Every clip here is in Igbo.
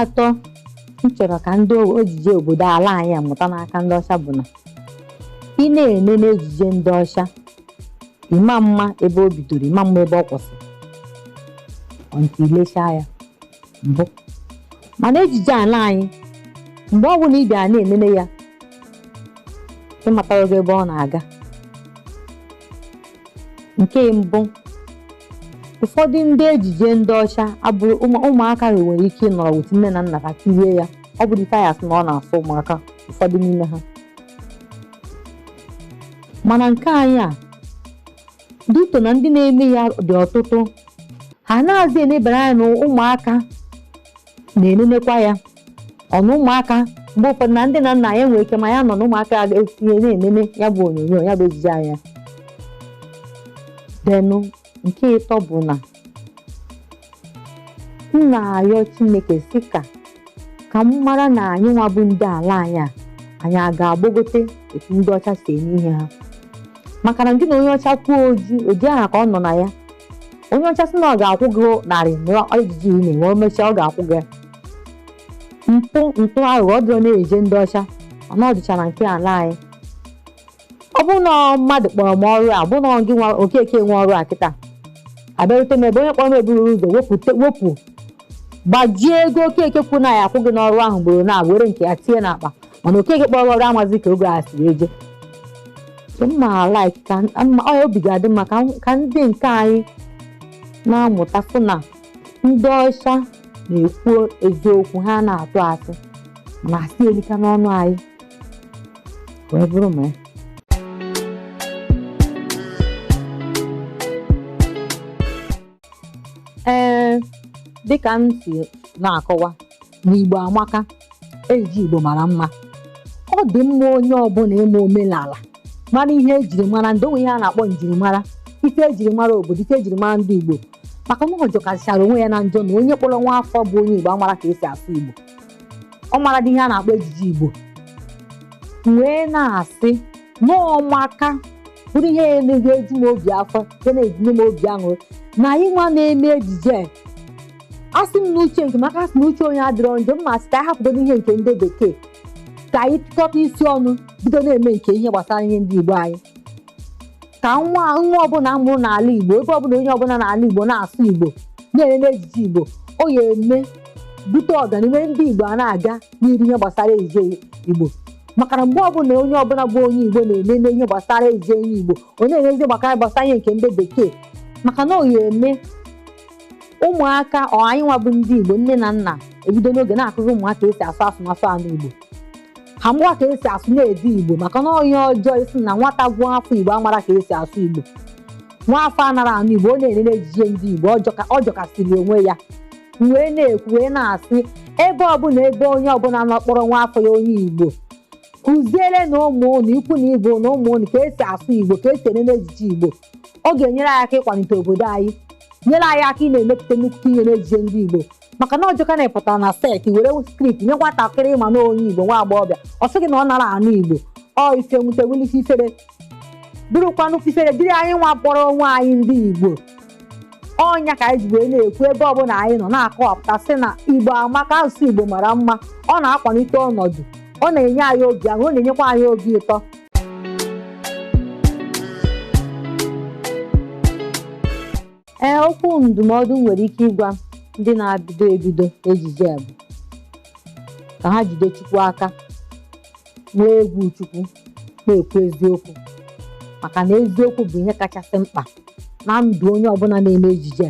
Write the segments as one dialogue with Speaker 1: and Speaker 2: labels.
Speaker 1: atọ m chọrọ ka ndị ejije obodo ala anyị amụta n'aka ndị ọcha bụ na ị na-ene n'ejije ndị ọcha ịma mma ebe o bidoro, ịma mma ebe ọ kwụsịrị nke ilechaa ya mbụ. Mana ejije ala anyị mgbe ọ bụla ị bịa na-enene ya ịmataghị ebe ọ na-aga. Nke mbụ, ụfọdụ ndị ejije ndị ọcha abụrụ ụmụaka nwere ike ịnọrọ wit nne na nna ka kirie ya, ọ bụrụ ife ya sị na ọ na-asụ ụmụaka ụfọdụ n'ime ha. Mana nke anyị a dịtọ na ndị na-eme ya dị ọtụtụ, ha na-azị enebara anya na ụmụaka na-enenekwa ya ọnụ. Ụmụaka mgbe ụfọdụ na ndị na nna ya nwere ike ma ya nọ na ụmụaka ga-etinye na-enene ya bụ onyonyo, ya bụ ejije anya. Denụ nke ịtọ bụ na m na-arịọ Chineke sị ka m mara na anyị nwa bụ ndị ala anyị a ga-agbagote etu ndị ọcha si eme ihe ha. Maka na gị na onye ọcha kwuo oji aha ka ọ nọ na ya, onye ọcha sị na ọ ga-akwụ gị narị na ejije ị na-enwe, o mechaa ọ ga-akwụ gị ntụ aghụghọ. Ọ dịrọ na-eje ndị ọcha mana ọ dịcha na nke ala anyị. Ọ bụrụ na mmadụ kpọrọ m ọrụ a, bụ na gị nwa Okeke nwe ọrụ a kịta, abịarute m ebe onye kpọrọ m eburu ụzọ wepụ gbajie ego Okeke kwu na ya akwụ gị n'ọrụ ahụ gboro na were nke ya tinye n'akpa, mana Okeke kpọrọ ọrụ amazi ka oge a si eje. Mma like ka obi ga-adị mma ka ndị nke anyị na-amụta fụ na ndị ọcha na-ekwu eziokwu, ha na-atụ asị ma asị elika n'ọnụ anyị wee bụrụ ma ya. Dịka m si na-akọwa na Igbo amaka, ejije Igbo mara mma. Ọ dị mma onye ọbụla ịma omenala, mara ihe ejiri mara ndị onwe ihe a na-akpọ njirimara, ife ejiri mara obodo, ife ejiri mara ndị Igbo. Maka na ọ jọkasịchara onwe ya na njọ na onye kpọrọ nwa afọ bụ onye Igbo amara ka esi asụ Igbo, ọ mara dị ihe a na-akpọ ejije Igbo. Wee na-asị n'ọmaka bụrụ ihe eji eju m obi afọ, nke na-ejinye m obi aṅụrị na anyị nwa na-eme ejije. Asị m n'uche nke maka asị na uche onye adịrọ njọ, mma sị ka anyị hapụgodo ihe nke ndị bekee, ka anyị tụkọta isi ọnụ bido na-eme nke ihe gbasara ihe ndị Igbo anyị. Ka nwa ọbụla mụrụ n'ala Igbo, ebe ọbụla onye ọbụla n'ala Igbo na-asụ Igbo, na-eme ejije Igbo, ọ ga-eme bute ọganihu ndị Igbo a na-aga n'iru ihe gbasara ejije Igbo. Maka na mgbe ọbụla onye ọbụla bụ onye Igbo na-eme ihe gbasara ejije onye Igbo, onye na-emezi gbasara ihe nke ndị bekee. Maka na ọ ga-eme ụmụaka anyị nwa bụ ndị Igbo, nne na nna ebido n'oge na-akụzi ụmụaka esi asụ asụmasụ anụ Igbo. Ha mụwa ka esi asụ na-ede Igbo, maka na onye ọjọọ isi na nwata gụọ afọ Igbo amara ka esi asụ Igbo. Nwa afọ anara anụ Igbo, ọ na-enene ejije ndị Igbo, ọ jọkasịrị onwe ya. Wee na-ekwu wee na-asị ebe ọbụla ebe onye ọbụla nọkpọrọ nwa afọ ya onye Igbo, kụziere na ụmụ unu, ikwu na ibe na ụmụ unu ka esi asụ Igbo, ka esi enene ejije Igbo. Ọ ga-enyere anyị aka ịkwalite obodo anyị, nyere anyị aka ị na-emepụta nnukwu ihe n'ejije ndị Igbo. Maka na ọjọka na-epụtara na seti were skript nye nwatakịrị ịma na onye Igbo nwa agbọghọbịa, ọ sị gị na ọ nara anụ Igbo, ọ ife nwute welite ifere bụrụkwanụ ifere dịrị anyị nwa kpọrọ onwe anyị ndị Igbo. Ọnya ka anyị ji wee na-ekwu ebe ọbụla anyị nọ na-akọwapụta sị na Igbo amaka, asụsụ Igbo mara mma, ọ na-akwalite ọnọdụ, ọ na-enye anyị obi ahụ, ọ na-enyekwa anyị obi ụtọ. Okwu ndụmọdụ nwere ike ịgwa ndị na-ebido ejije bụ ka ha jide Chukwu aka, nwee egwu Chukwu, na-ekwu eziokwu. Maka na eziokwu bụ ihe kachasị mkpa na ndụ onye ọbụla na-eme ejije.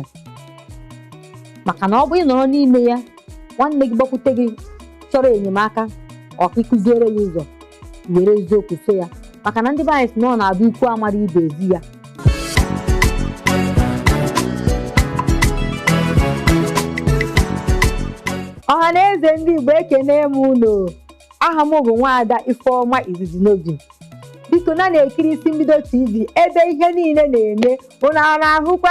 Speaker 1: Maka na ọ bụ ị nọrọ n'ime ya, nwanne gị gbakwute gị chọrọ enyemaka, ọka ịkụziere ya ụzọ, were eziokwu so ya. Maka na ndị be anyị si na ọ na-abụ ikwu amara ibe ezi ya. Ọha na eze ndị Igbo, ekene m unu. Aha m bụ nwaada Ifeoma Izudinobi. Biko na-ekiri Isi Mbido TV ebe ihe niile na-eme, unu a na-ahụkwa